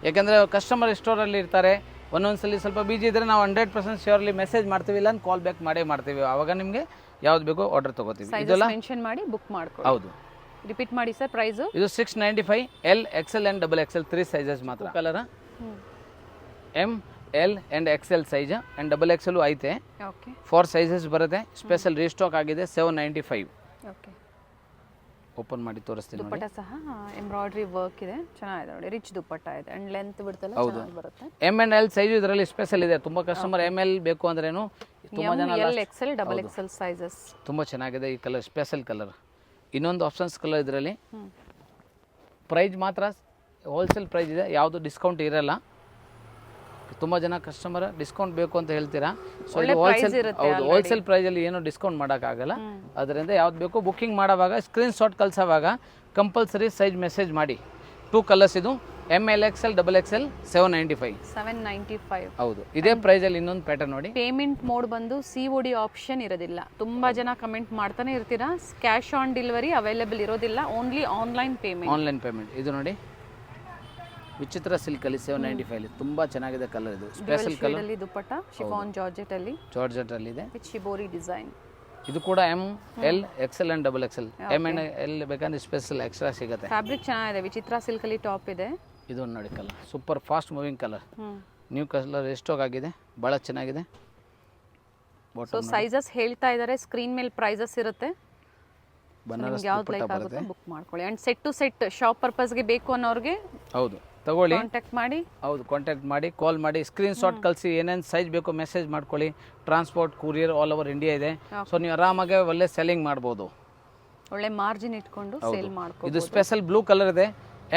ಯಾಕಂದ್ರೆ ಕಸ್ಟಮರ್ ಸ್ಟೋರ್ ಅಲ್ಲಿ ಇರ್ತಾರೆ, ಒಂದೊಂದ್ಸಲಿ ಸ್ವಲ್ಪ ಬಿಜಿ ಇದ್ರೆ ನಾವು 100% ಶ್ಯೂರ್ಲಿ ಮೆಸೇಜ್ ಮಾಡ್ತೀವಿ, ಇಲ್ಲ ಕಾಲ್ ಬ್ಯಾಕ್ ಮಾಡೇ ಮಾಡ್ತೀವಿ. ಅವಾಗ ನಿಮಗೆ ಯಾವ್ದು ಬೇಕೋ ಆರ್ಡರ್ ತಗೋತೀವಿ. ಇದೆಲ್ಲ ಮೆನ್ಷನ್ ಮಾಡಿ ಬುಕ್ ಮಾಡ್ಕೊಳ್ಳಿ. ಹೌದು, ರಿಪೀಟ್ ಮಾಡಿ ಸರ್ ಪ್ರೈಸ್. ಇದು 695. L XL and double XL 3 sizes ಮಾತ್ರ. Colour M L and XL size and double XL ಐತೆ. ಓಕೆ, 4 ಸೈಜಸ್ ಬರುತ್ತೆ. ಸ್ಪೆಷಲ್ ರೀಸ್ಟಾಕ್ ಆಗಿದೆ 795. ಓಕೆ, ಓಪನ್ ಮಾಡಿ ತೋರಿಸ್ತೀನಿ. ದುಪಟ್ಟ ಸಹ ಎಂಬ್ರಾಯ್ಡ್ರಿ ವರ್ಕ್ ಇದೆ, ಚೆನ್ನಾಗಿದೆ ನೋಡಿ. ರಿಚ್ ದುಪಟ್ಟ ಇದೆ ಅಂಡ್ ಲೆಂತ್ ಬಿಡ್ತಲ್ಲ ಚೆನ್ನಾಗಿ ಬರುತ್ತೆ. ಎಮ್ ಅಂಡ್ ಎಲ್ ಸೈಜ್ ಇದರಲ್ಲಿ ಸ್ಪೆಷಲ್ ಇದೆ. ತುಂಬಾ ಕಸ್ಟಮರ್ ಎಮ್ ಎಲ್ ಬೇಕು ಅಂದ್ರೇನು, ತುಂಬಾ ಜನ L XL double Excel sizes ತುಂಬಾ ಚೆನ್ನಾಗಿದೆ. ಈ ಕಲರ್ ಸ್ಪೆಷಲ್ ಕಲರ್. ಇನ್ನೊಂದು ಆಪ್ಷನ್ಸ್ ಕಲರ್ ಇದರಲ್ಲಿ. ಪ್ರೈಸ್ ಮಾತ್ರ ಹೋಲ್ಸೇಲ್ ಪ್ರೈಸ್ ಇದೆ, ಯಾವುದು ಡಿಸ್ಕೌಂಟ್ ಇರಲ್ಲ. ತುಂಬ ಜನ ಕಸ್ಟಮರ್ ಡಿಸ್ಕೌಂಟ್ ಬೇಕು ಅಂತ ಹೇಳ್ತೀರಾ. ಸೊ ಇದು ಹೋಲ್ಸೇಲ್. ಹೌದು, ಹೋಲ್ಸೇಲ್ ಪ್ರೈಸಲ್ಲಿ ಏನು ಡಿಸ್ಕೌಂಟ್ ಮಾಡೋಕ್ಕಾಗಲ್ಲ. ಅದರಿಂದ ಯಾವ್ದು ಬೇಕು ಬುಕ್ಕಿಂಗ್ ಮಾಡೋವಾಗ ಸ್ಕ್ರೀನ್ ಶಾಟ್ ಕಳಿಸೋವಾಗ ಕಂಪಲ್ಸರಿ ಸೈಜ್ ಮೆಸೇಜ್ ಮಾಡಿ. 2 ಕಲರ್ಸ್ ಇದು, M L XL double XL 795. ಹೌದು, ಇದೇ ಪ್ರೈಸಲ್ಲಿ ಇನ್ನೊಂದು ಪ್ಯಾಟರ್ನ್ ನೋಡಿ. ಪೇಮೆಂಟ್ ಮೋಡ್ ಬಂದು COD ಆಪ್ಷನ್ ಇರೋದಿಲ್ಲ. ತುಂಬಾ ಜನ ಕಮೆಂಟ್ ಮಾಡ್ತಾನೆ ಇರ್ತೀರಾ, ಕ್ಯಾಶ್ ಆನ್ ಡೆಲಿವರಿ ಅವೈಲೇಬಲ್ ಇರೋದಿಲ್ಲ, ಓನ್ಲಿ ಆನ್ಲೈನ್ ಪೇಮೆಂಟ್. ಇದು ನೋಡಿ, ವಿಚಿತ್ರ ಸಿಲ್ಕ್ ಅಲ್ಲಿ 795. ತುಂಬಾ ಚೆನ್ನಾಗಿದೆ ಕಲರ್. ಇದು special colour. Dupatta chiffon georgette ಅಲ್ಲಿ ಇದೆ, ವಿತ್ ಶಿಬೋರಿ ಡಿಸೈನ್. ಇದು ಕೂಡ M L XL and double XL. M and L ಬೇಕಂದ್ರೆ ಸ್ಪೆಷಲ್ ಎಕ್ಸ್ಟ್ರಾ ಸಿಗುತ್ತೆ. ಫ್ಯಾಬ್ರಿಕ್ ಚೆನ್ನಾಗಿದೆ, ವಿಚಿತ್ರ ಸಿಲ್ಕ್ ಅಲ್ಲಿ ಟಾಪ್ ಇದೆ. ಇದು ನೋಡಿ colour, super fast moving colour. New colour stock ಆಗಿದೆ, ಬಹಳ ಚೆನ್ನಾಗಿದೆ. ಸೊ ಸೈಜಸ್ ಹೇಳ್ತಾ ಇದ್ದಾರೆ, ಸ್ಕ್ರೀನ್ ಮೇಲೆ ಪ್ರೈಸಸ್ ಇರುತ್ತೆ. ಬನಾರಸ್ ಯಾವ್ದು ಲೈಕ್ ಆಗುತ್ತೆ ಬುಕ್ ಮಾಡ್ಕೊಳ್ಳಿ. And set to set shop ಪರ್ಪಸ್ಗೆ ಬೇಕು ಅನ್ನೋರಿಗೆ ಹೌದು ತಗೊಳ್ಳಿ, ಕಾಂಟ್ಯಾಕ್ಟ್ ಮಾಡಿ. ಹೌದು, ಕಾಂಟ್ಯಾಕ್ಟ್ ಮಾಡಿ, ಕಾಲ್ ಮಾಡಿ, ಸ್ಕ್ರೀನ್ ಶಾಟ್ ಕಳಿಸಿ, ಏನೇನು ಸೈಜ್ ಬೇಕು ಮೆಸೇಜ್ ಮಾಡ್ಕೊಳ್ಳಿ. ಟ್ರಾನ್ಸ್ಪೋರ್ಟ್ ಕೂರಿಯರ್ ಆಲ್ ಓವರ್ ಇಂಡಿಯಾ ಇದೆ. ಸೊ ನೀವು ಆರಾಮಾಗಿ ಒಳ್ಳೆ ಸೆಲ್ಲಿಂಗ್ ಮಾಡ್ಬೋದು, ಒಳ್ಳೆ ಮಾರ್ಜಿನ್ ಇಟ್ಕೊಂಡು ಸೇಲ್ ಮಾಡ್ಬೋದು. ಇದು ಸ್ಪೆಷಲ್ ಬ್ಲೂ ಕಲರ್ ಇದೆ.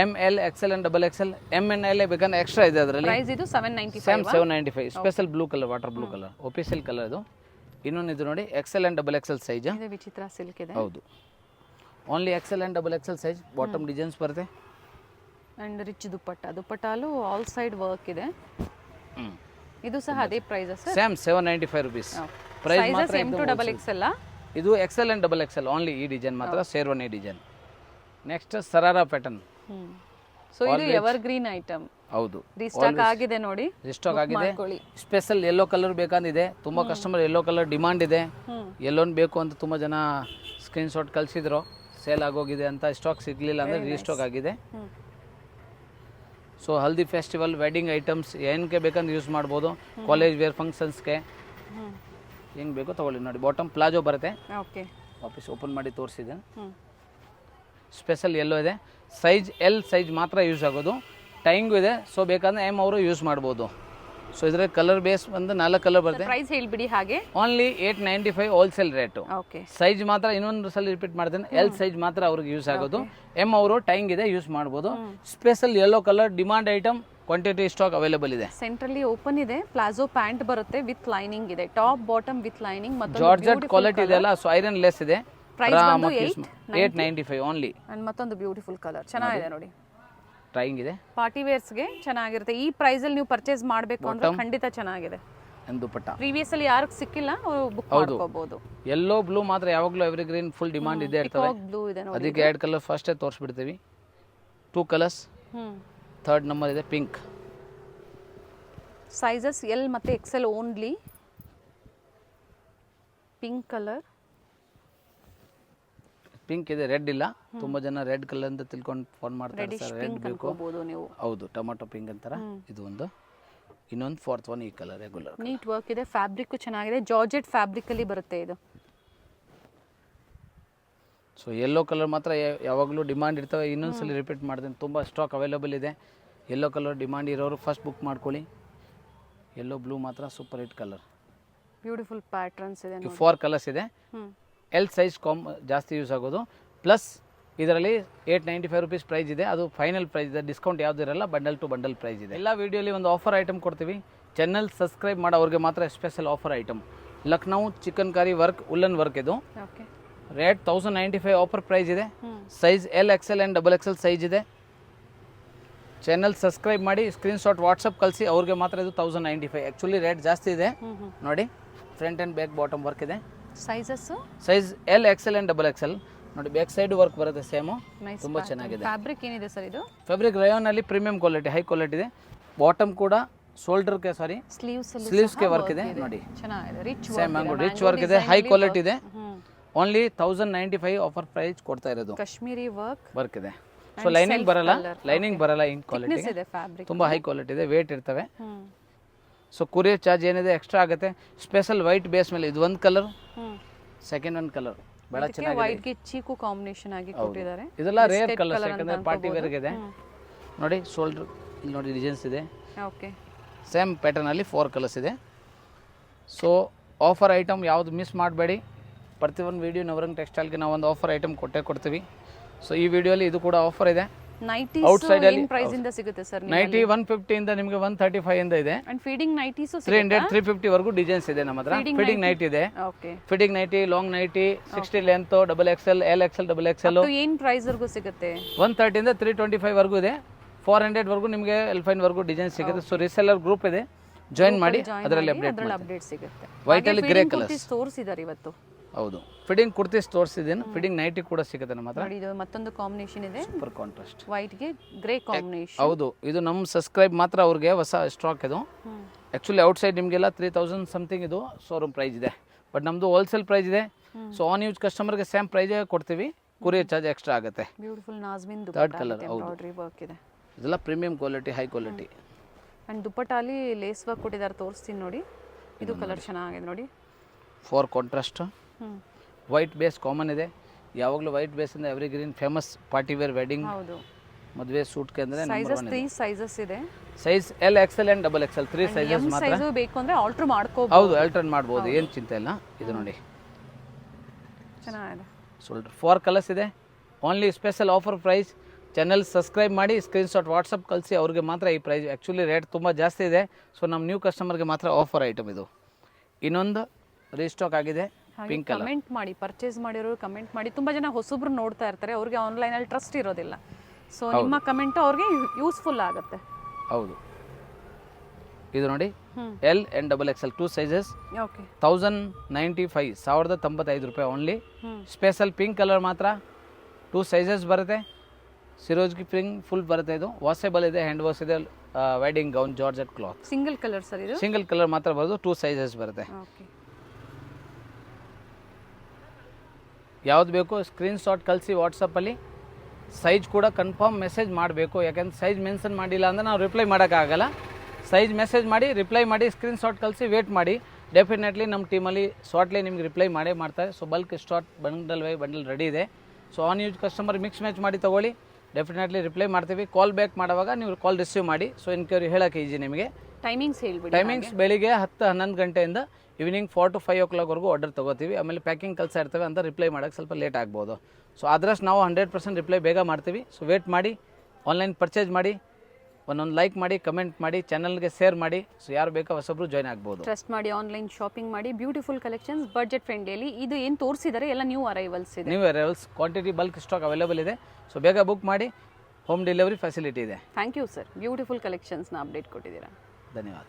M L XL and double XL. M and L ಬೇಕಂದ್ರೆ ಎಕ್ಸ್ಟ್ರಾ ಇದೆ ಅದರಲ್ಲಿ. ಪ್ರೈಸ್ ಇದು 795. Special blue colour, water blue colour, official colour ಇದು. ಇನ್ನೊಂದು ಇದು ನೋಡಿ, XL and double XL size. ಇದು ವಿಚಿತ್ರ ಸಿಲ್ಕ್ ಇದೆ. ಹೌದು, only XL and double XL size. Bottom designs ಬರುತ್ತೆ ಅಂಡ್ ರಿಚ್ ದುಪಟ್ಟಾಲು ಆಲ್ ಸೈಡ್ ವರ್ಕ್ ಇದೆ. ಇದು ಸಹ ಅದೇ price sir, same 795 rupees. Price ಮಾತ್ರ M to ಡಬಲ್ XL. ಇದು XL and double XL only. ಈ ಡಿಸೈನ್ ಮಾತ್ರ sherwani design. Next sharara pattern. So ಇದು ಎವರ್ ಗ್ರೀನ್ ಐಟಮ್. ಹೌದು, ರೀಸ್ಟಾಕ್ ಆಗಿದೆ ನೋಡಿ. ರೀಸ್ಟಾಕ್ ಆಗಿದೆ. ಸ್ಪೆಷಲ್ ಯೆಲ್ಲೋ ಕಲರ್ ಬೇಕಂದಿದೆ, ತುಂಬಾ ಕಸ್ಟಮರ್ ಯೆಲ್ಲೋ ಕಲರ್ ಡಿಮಾಂಡ್ ಇದೆ. ಯೆಲ್ಲೋನ್ ಬೇಕು ಅಂತ ತುಂಬಾ ಜನ ಸ್ಕ್ರೀನ್ ಶಾಟ್ ಕಳಿಸಿದ್ರು, ಸೇಲ್ ಆಗೋಗಿದೆ ಅಂತ. ಸ್ಟಾಕ್ ಸಿಗ್ಲಿಲ್ಲ ಅಂದ್ರೆ ರೀಸ್ಟಾಕ್ ಆಗಿದೆ. ಸೊ ಹಲ್ದಿ ಫೆಸ್ಟಿವಲ್, ವೆಡ್ಡಿಂಗ್ ಐಟಮ್ಸ್ ಏನಕ್ಕೆ ಬೇಕಂದ್ರೆ ಯೂಸ್ ಮಾಡ್ಬೋದು. ಕಾಲೇಜ್ ವೇರ್ ಫಂಕ್ಷನ್ಸ್ಗೆ ಹೆಂಗೆ ಬೇಕೋ ತಗೊಳ್ಳಿ. ನೋಡಿ, ಬಾಟಮ್ ಪ್ಲಾಜೋ ಬರುತ್ತೆ. ಓಕೆ, ವಾಪಸ್ ಓಪನ್ ಮಾಡಿ ತೋರಿಸಿದೆ. ಸ್ಪೆಷಲ್ ಯೆಲ್ಲೋ ಇದೆ. ಸೈಜ್ ಎಲ್ ಸೈಜ್ ಮಾತ್ರ ಯೂಸ್ ಆಗೋದು. ಟೈಂಗು ಇದೆ, ಸೊ ಬೇಕಂದ್ರೆ ಎಮ್ ಅವರು ಯೂಸ್ ಮಾಡ್ಬೋದು. ಸೊ ಇದರ ಕಲರ್ ಬೇಸ್ ಬಂದು 4 ಕಲರ್ ಬರುತ್ತೆ. ಪ್ರೈಸ್ ಹೇಳ್ಬಿಡಿ ಹಾಗೆ. Only 895 wholesale rate. Okay, size ಮಾತ್ರ ಇನ್ನೊಂದು ಸಲ ರಿಪೀಟ್ ಮಾಡ್ತೇನೆ, ಎಲ್ ಸೈಜ್ ಮಾತ್ರ ಅವ್ರಿಗೆ ಯೂಸ್ ಆಗೋದು. ಎಮ್ ಅವರು ಟೈಂಗ್ ಇದೆ, ಯೂಸ್ ಮಾಡ್ಬೋದು. Special yellow colour demand item, quantity stock available ಇದೆ. ಸೆಂಟ್ರಲ್ಲಿ ಓಪನ್ ಇದೆ, ಪ್ಲಾಜೋ ಪ್ಯಾಂಟ್ ಬರುತ್ತೆ, ವಿತ್ ಲೈನಿಂಗ್ ಇದೆ. Top bottom with lining. ಮತ್ತು ಜಾರ್ಜೆಟ್ ಕ್ವಾಲಿಟಿ ಇದೆ ಅಲ್ಲ, ಸೊ ಐರನ್ ಲೆಸ್ ಇದೆ. ಪ್ರೈಸ್ ಬಂದು 895 ಓನ್ಲಿ. ಅಂಡ್ ಮತ್ತೊಂದು ಬ್ಯೂಟಿಫುಲ್ ಕಲರ್ ಚೆನ್ನಾಗಿದೆ ನೋಡಿ, ಟ್ರೈಯಿಂಗ್ ಇದೆ. ಪಾರ್ಟಿ ವೇರ್ಸ್ಗೆ ಚೆನ್ನಾಗಿರುತ್ತೆ. ಈ ಪ್ರೈಸ್ ಅಲ್ಲಿ ನೀವು ಪರ್ಚೇಸ್ ಮಾಡಬೇಕು ಅಂದ್ರೆ ಖಂಡಿತ ಚೆನ್ನಾಗಿದೆ. ದುಪಟ್ಟ ಪ್ರೀವಿಯಸ್ ಅಲ್ಲಿ ಯಾರಿಗೆ ಸಿಕ್ಕಿಲ್ಲ ಅವರು ಬುಕ್ ಮಾಡ್ಕೋಬಹುದು. ಯೆಲ್ಲೋ ಬ್ಲೂ ಮಾತ್ರ ಯಾವಾಗಲೂ ಎವ್ರಿ ಗ್ರೀನ್ ಫುಲ್ ಡಿಮಾಂಡ್ ಇದೆ ಇರ್ತವೆ. ಬ್ಲೂ ಇದೆ ನೋಡಿ, ಅದಕ್ಕೆ 2 ಕಲರ್ ಫಸ್ಟ್ ತೋರಿಸ್ಬಿಡ್ತೀವಿ. 2 ಕಲರ್ಸ್. 3rd ನಂಬರ್ ಇದೆ ಪಿಂಕ್. ಸೈಜಸ್ ಎಲ್ ಮತ್ತೆ XL only. Pink colour. Pink ಇದೆ, ರೆಡ್ ಇಲ್ಲ. ತುಂಬಾ ಜನ ರೆಡ್ ಕಲರ್ ಅಂತ ತಿಳ್ಕೊಂಡು ಫೋನ್ ಮಾಡ್ತಾರೆ ಸರ್, ರೆಡ್ ಬೇಕು. ನೀವು ಹೌದು, ಟೊಮೆಟೊ ಪಿಂಕ್ ಅಂತಾರ. ಇದು ಒಂದು. ಇನ್ನೊಂದು ಫೋರ್ತ್ ಒನ್ ಈ ಕಲರ್ ರೆಗ್ಯುಲರ್. ನೀಟ್ ವರ್ಕ್ ಇದೆ, ಫ್ಯಾಬ್ರಿಕ್ ಚೆನ್ನಾಗಿದೆ, ಜಾರ್ಜೆಟ್ ಫ್ಯಾಬ್ರಿಕ್ ಅಲ್ಲಿ ಬರುತ್ತೆ ಇದು. ಸೊ ಯೆಲ್ಲೋ ಕಲರ್ ಮಾತ್ರ ಯಾವಾಗಲೂ ಡಿಮಾಂಡ್ ಇರ್ತವೆ. ಇನ್ನೊಂದ್ಸಲಿ ರಿಪೀಟ್ ಮಾಡ್ತೀನಿ, ತುಂಬ ಸ್ಟಾಕ್ ಅವೈಲೇಬಲ್ ಇದೆ. ಯೆಲ್ಲೋ ಕಲರ್ ಡಿಮಾಂಡ್ ಇರೋರು ಫಸ್ಟ್ ಬುಕ್ ಮಾಡ್ಕೊಳ್ಳಿ. ಯೆಲ್ಲೋ ಬ್ಲೂ ಮಾತ್ರ super hit colour. Beautiful patterns ಇದೆ ನೋಡಿ. 4 ಕಲರ್ಸ್ ಇದೆ. ಎಲ್ ಸೈಜ್ ಜಾಸ್ತಿ ಯೂಸ್ ಆಗೋದು. ಪ್ಲಸ್ ಇದರಲ್ಲಿ 895 ರುಪೀಸ್ ಪ್ರೈಸ್ ಇದೆ. ಅದು ಫೈನಲ್ ಪ್ರೈಸ್ ಇದೆ, ಡಿಸ್ಕೌಂಟ್ ಯಾವ್ದು ಇರಲ್ಲ. ಬಂಡಲ್ ಟು ಬಂಡಲ್ ಪ್ರೈಸ್ ಇದೆ. ಎಲ್ಲ ವೀಡಿಯೋಲಿ ಒಂದು ಆಫರ್ ಐಟಮ್ ಕೊಡ್ತೀವಿ. ಚಾನಲ್ ಸಬ್ಸ್ಕ್ರೈಬ್ ಮಾಡೋರಿಗೆ ಮಾತ್ರ special offer item. Lucknow chikankari work woollen work ಇದು. ಓಕೆ, ರೇಟ್ 1095 ಆಫರ್ ಪ್ರೈಸ್ ಇದೆ. Size L XL and XXL size ಇದೆ. ಚಾನಲ್ ಸಬ್ಸ್ಕ್ರೈಬ್ ಮಾಡಿ, ಸ್ಕ್ರೀನ್ಶಾಟ್ ವಾಟ್ಸಪ್ ಕಳಿಸಿ, ಅವ್ರಿಗೆ ಮಾತ್ರ ಇದು 1095. ಆ್ಯಕ್ಚುಲಿ ರೇಟ್ ಜಾಸ್ತಿ ಇದೆ ನೋಡಿ. Front and back bottom work ಇದೆ. Sizes size L XL and XXL ನೋಡಿ. ಬ್ಯಾಕ್ ಸೈಡ್ ವರ್ಕ್ ಬರುತ್ತೆ ಸೇಮು, ತುಂಬ ಚೆನ್ನಾಗಿದೆ. ಫ್ಯಾಬ್ರಿಕ್ ಏನಿದೆ ಸರ್ ಇದು? ಫ್ಯಾಬ್ರಿಕ್ ರಯಾನ್ ಅಲ್ಲಿ ಪ್ರೀಮಿಯಂ ಕ್ವಾಲಿಟಿ, ಹೈ ಕ್ವಾಲಿಟಿ ಇದೆ. ಬಾಟಮ್ ಕೂಡ ಶೋಲ್ಡರ್ಗೆ ಸಾರಿ ಸ್ಲೀವ್ಸ್ಗೆ ವರ್ಕ್ ಇದೆ ನೋಡಿ. ಚೆನ್ನಾಗಿದೆ, ರಿಚ್ ಸೇಮ್ ರಿಚ್ ವರ್ಕ್ ಇದೆ, ಹೈ ಕ್ವಾಲಿಟಿ ಇದೆ. ಓನ್ಲಿ 1095 ಆಫರ್ ಪ್ರೈಸ್ ಕೊಡ್ತಾ ಇರೋದು. ಕಾಶ್ಮೀರಿ ವರ್ಕ್ ಇದೆ. ಸೊ ಲೈನಿಂಗ್ ಬರಲ್ಲ ಇಂಕ್ ಕ್ವಾಲಿಟಿ ಇದೆ, ಫ್ಯಾಬ್ರಿಕ್ ತುಂಬ ಹೈ ಕ್ವಾಲಿಟಿ ಇದೆ, ವೇಟ್ ಇರ್ತವೆ. ಸೊ ಕೊರಿಯರ್ ಚಾರ್ಜ್ ಏನಿದೆ ಎಕ್ಸ್ಟ್ರಾ ಆಗುತ್ತೆ. ಸ್ಪೆಷಲ್ ವೈಟ್ ಬೇಸ್ ಮೇಲೆ ಇದು ಒಂದು ಕಲರ್, ಸೆಕೆಂಡ್ ಒಂದು ಕಲರ್ ಬಹಳ ಚೆನ್ನಾಗಿದೆ. ವೈಟ್ ಗೆ ಚೀಕು ಕಾಂಬಿನೇಷನ್ ಆಗಿ ಕೊಟ್ಟಿದ್ದಾರೆ. ಇದೆಲ್ಲ ರೇರ್ ಕಲರ್ಸ್, ಯಾಕಂದ್ರೆ ಪಾರ್ಟಿ ವೇರ್ ಇದೆ ನೋಡಿ. ಶೋಲ್ಡರ್ ಇಲ್ಲಿ ನೋಡಿ ಡಿಸೈನ್ಸ್ ಇದೆ. ಓಕೆ, ಸೇಮ್ ಪ್ಯಾಟರ್ನ್ ಅಲ್ಲಿ 4 ಕಲರ್ಸ್ ಇದೆ. ಸೊ ಆಫರ್ ಐಟಮ್ ಯಾವುದು ಮಿಸ್ ಮಾಡಬೇಡಿ. ಪ್ರತಿಯೊಂದು ವೀಡಿಯೋ ನವರಂಗ್ ಟೆಕ್ಸ್ಟೈಲ್ಗೆ ನಾವು ಒಂದು ಆಫರ್ ಐಟಮ್ ಕೊಡ್ತೀವಿ. ಸೊ ಈ ವಿಡಿಯೋಲಿ ಇದು ಕೂಡ ಆಫರ್ ಇದೆ. ಔಟ್ಸೈಡ್ ಅಲ್ಲಿ ಪ್ರೈಸ್ ಇಂದ ಸಿಗುತ್ತೆ ಸರ್? ನೈಟಿ 150 ಇಂದ ನಿಮಗೆ 135 ಇಂದ ಇದೆ. ಅಂಡ್ ಫೀಡಿಂಗ್ ನೈಟೀಸ್ 300 350 ವರೆಗೂ ಡಿಸೈನ್ಸ್ ಇದೆ ನಮ್ಮ ಹತ್ರ. ಫೀಡಿಂಗ್ ನೈಟಿ ಇದೆ. Okay, feeding nighty, long nighty, 60 length, XXL, LXL, XXL. ಏನ್ ಪ್ರೈಸ್ ವರ್ಗೂ ಸಿಗುತ್ತೆ? 130 ಇಂದ 325 ವರೆಗೂ ಇದೆ. 400 ವರೆಗೂ ನಿಮಗೆ L5 ವರೆಗೂ ಡಿಸೈನ್ ಸಿಗುತ್ತೆ. ಸೊ ರೀಸೆಲ್ಲರ್ ಗ್ರೂಪ್ ಇದೆ, ಜಾಯಿನ್ ಮಾಡಿ, ಅದರಲ್ಲಿ ಅಪ್ಡೇಟ್ ಸಿಗುತ್ತೆ. ವೈಟ್ ಅಲ್ಲಿ ಗ್ರೇ ಕಲರ್ ತೋರಿಸಿದ್ದಾರೆ ಇವತ್ತು. ಹೌದು, ಫಿಟ್ಟಿಂಗ್ ಕುರ್ತೀಸ್ ತೋರಿಸಿದ್ದೀನಿ. ಫಿಟ್ಟಿಂಗ್ ನೈಟಿ ಕೂಡ ಸಿಗುತ್ತೆ ನಮ್ಮ ಹತ್ರ. ನೋಡಿ, ಇದು ಮತ್ತೊಂದು ಕಾಂಬಿನೇಷನ್ ಇದೆ, ಸೂಪರ್ ಕಾಂಟ್ರಾಸ್ಟ್, ವೈಟ್ ಗೆ ಗ್ರೇ ಕಾಂಬಿನೇಷನ್. ಹೌದು, ಇದು ನಮ್ಮ ಸಬ್ಸ್ಕ್ರೈಬ್ ಮಾತ್ರ ಅವ್ರಿಗೆ ಹೊಸ ಸ್ಟಾಕ್ ಇದು. ಆ್ಯಕ್ಚುಲಿ ಔಟ್ಸೈಡ್ ನಿಮಗೆಲ್ಲ 3000 ಸಮಥಿಂಗ್ ಇದು ಶೋರೂಮ್ ಪ್ರೈಸ್ ಇದೆ. ಬಟ್ ನಮ್ಮದು ಹೋಲ್ಸೇಲ್ ಪ್ರೈಸ್ ಇದೆ. ಸೊ ಆನ್ ಯೂಸ್ ಕಸ್ಟಮರ್ಗೆ ಸೇಮ್ ಪ್ರೈಸೇ ಕೊಡ್ತೀವಿ. ಕೊರಿಯರ್ ಚಾರ್ಜ್ ಎಕ್ಸ್ಟ್ರಾ ಆಗುತ್ತೆ. Beautiful Nazmin third colour, embroidery work ಇದೆ. ಇದೆಲ್ಲ premium quality, high quality. And ದುಪ್ಪಟ್ಟಾಲಿ ಲೇಸ್ ವರ್ಕ್ ಕೊಟ್ಟಿದ್ದಾರೆ, ತೋರಿಸ್ತೀನಿ ನೋಡಿ. ಇದು ಕಲರ್ ಚೆನ್ನಾಗಿದೆ ನೋಡಿ. 4 ಕಾಂಟ್ರಾಸ್ಟ್, ವೈಟ್ ಬೇಸ್ ಕಾಮನ್ ಇದೆ. ಯಾವಾಗಲೂ ವೈಟ್ ಬೇಸ್ ಇಂದ evergreen famous party wear, wedding, ಮದುವೆ ಸೂಟ್ಗೆ ಅಂದ್ರೆ ಸೈಜಸ್ 3 ಸೈಜಸ್ ಇದೆ. Size L XXL and XXL 3 sizes ಮಾತ್ರ. ಸೈಜ್ ಬೇಕು ಅಂದ್ರೆ ಆಲ್ಟರ್ ಮಾಡ್ಕೋಬಹುದು. ಹೌದು, ಆಲ್ಟರ್ ಮಾಡ್ಬೋದು, ಏನು ಚಿಂತೆ ಇಲ್ಲ. ಇದು ನೋಡಿ ಚೆನ್ನಾಗಿದೆ. ಶೋಲ್ಡರ್ 4 ಕಲರ್ಸ್ ಇದೆ. Only special offer price. Channel subscribe ಮಾಡಿ, ಸ್ಕ್ರೀನ್ಶಾಟ್ ವಾಟ್ಸಪ್ ಕಳಿಸಿ, ಅವ್ರಿಗೆ ಮಾತ್ರ ಈ ಪ್ರೈಸ್. ಆ್ಯಕ್ಚುಲಿ ರೇಟ್ ತುಂಬ ಜಾಸ್ತಿ ಇದೆ. ಸೊ ನಮ್ಮ ನ್ಯೂ ಕಸ್ಟಮರ್ಗೆ ಮಾತ್ರ ಆಫರ್ ಐಟಮ್ ಇದು. ಇನ್ನೊಂದು ರೀಸ್ಟಾಕ್ ಆಗಿದೆ, ಪಿಂಕ್ ಕಲರ್. ಕಮೆಂಟ್ ಮಾಡಿ, ಪರ್ಚೇಸ್ ಮಾಡಿರೋರು ಕಮೆಂಟ್ ಮಾಡಿ. ತುಂಬ ಜನ ಹೊಸಬ್ರು ನೋಡ್ತಾ ಇರ್ತಾರೆ, ಅವ್ರಿಗೆ ಆನ್ಲೈನಲ್ಲಿ ಟ್ರಸ್ಟ್ ಇರೋದಿಲ್ಲ. ಸೊ ನಿಮ್ಮ ಕಮೆಂಟ್ ಅವ್ರಿಗೆ ಯೂಸ್ಫುಲ್ ಆಗುತ್ತೆ. ಹೌದು, ಇದು ನೋಡಿ L and XXL 2 sizes. Okay, 1095 1095 ರೂಪಾಯಿ ಓನ್ಲಿ. ಸ್ಪೆಷಲ್ ಪಿಂಕ್ ಕಲರ್ ಮಾತ್ರ 2 ಸೈಜಸ್ ಬರುತ್ತೆ. ಸಿರೋಜ್ಗಿ ಪಿಂಕ್ ಫುಲ್ ಬರುತ್ತೆ. ಇದು ವಾಷೇಬಲ್ ಇದೆ, ಹ್ಯಾಂಡ್ ವಾಶ್ ಇದೆ. Wedding gown, georgette cloth. Single colour sir ಇದು? ಸಿಂಗಲ್ ಕಲರ್ ಮಾತ್ರ ಬರೋದು. 2 ಸೈಜಸ್ ಬರುತ್ತೆ. ಓಕೆ, ಯಾವ್ದು ಬೇಕು ಸ್ಕ್ರೀನ್ಶಾಟ್ ಕಳಿಸಿ ವಾಟ್ಸಪ್ಪಲ್ಲಿ. ಸೈಜ್ ಕೂಡ ಕನ್ಫರ್ಮ್ ಮೆಸೇಜ್ ಮಾಡಬೇಕು, ಯಾಕೆಂದ್ರೆ ಸೈಜ್ ಮೆನ್ಷನ್ ಮಾಡಿಲ್ಲ ಅಂದರೆ ನಾವು ರಿಪ್ಲೈ ಮಾಡೋಕ್ಕಾಗಲ್ಲ. ಸೈಜ್ ಮೆಸೇಜ್ ಮಾಡಿ, ರಿಪ್ಲೈ ಮಾಡಿ, ಸ್ಕ್ರೀನ್ಶಾಟ್ ಕಳಿಸಿ, ವೇಟ್ ಮಾಡಿ. ಡೆಫಿನೆಟ್ಲಿ ನಮ್ಮ ಟೀಮಲ್ಲಿ ಶಾರ್ಟ್ಲಿ ನಿಮ್ಗೆ ರಿಪ್ಲೈ ಮಾಡೇ ಮಾಡ್ತಾರೆ. So bulk stock bundle ready ಇದೆ. So on use customer mix match ಮಾಡಿ ತೊಗೊಳ್ಳಿ, ಡೆಫಿನೆಟ್ಲಿ ರಿಪ್ಲೈ ಮಾಡ್ತೀವಿ. ಕಾಲ್ ಬ್ಯಾಕ್ ಮಾಡುವಾಗ ನೀವು ಕಾಲ್ ರಿಸೀವ್ ಮಾಡಿ. ಸೊ ಇನ್ಕ್ವೈರಿ ಹೇಳೋಕ್ಕೆ ಈಜಿ ನಿಮಗೆ. ಟೈಮಿಂಗ್ಸ್ ಹೇಳ್ಬಿಡಿ. ಟೈಮಿಂಗ್ಸ್ ಬೆಳಿಗ್ಗೆ 10-11 ಗಂಟೆಯಿಂದ ಈವ್ನಿಂಗ್ 4 to 5 o'clock ವರೆಗೂ ಆರ್ಡರ್ ತೊಗೋತೀವಿ. ಆಮೇಲೆ ಪ್ಯಾಕಿಂಗ್ ಕೆಲಸ ಇರ್ತವೆ ಅಂತ ರಿಪ್ಲೈ ಮಾಡೋಕ್ಕೆ ಸ್ವಲ್ಪ ಲೇಟ್ ಆಗ್ಬೋದು. ಸೊ ಆದಷ್ಟು ನಾವು 100% ರಿಪ್ಲೈ ಬೇಗ ಮಾಡ್ತೀವಿ. ಸೊ ವೇಟ್ ಮಾಡಿ, ಆನ್ಲೈನ್ ಪರ್ಚೇಸ್ ಮಾಡಿ, ಒಂದೊಂದು ಲೈಕ್ ಮಾಡಿ, ಕಮೆಂಟ್ ಮಾಡಿ, ಚಾನಲ್ಗೆ ಶೇರ್ ಮಾಡಿ. ಸೊ ಯಾರು ಬೇಕೋ ಹೊಸಬ್ರು ಜಾಯ್ನ್ ಆಗ್ಬೋದು. ಟ್ರಸ್ಟ್ ಮಾಡಿ ಆನ್ಲೈನ್ ಶಾಪಿಂಗ್ ಮಾಡಿ. Beautiful collections, budget friendly. ಇದು ಏನು ತೋರಿಸಿದ್ದಾರೆ ಎಲ್ಲ ನ್ಯೂ ಅರೈವಲ್ಸ್ ಇದೆ. New arrivals, quantity bulk stock available ಇದೆ. ಸೊ ಬೇಗ ಬುಕ್ ಮಾಡಿ, ಹೋಮ್ ಡೆಲಿವರಿ ಫೆಸಿಲಿಟಿ ಇದೆ. ಥ್ಯಾಂಕ್ ಯು ಸರ್, ಬ್ಯೂಟಿಫುಲ್ ಕಲೆಕ್ಷನ್ಸ್ನ ಅಪ್ಡೇಟ್ ಕೊಟ್ಟಿದ್ದೀರಾ. ಧನ್ಯವಾದ.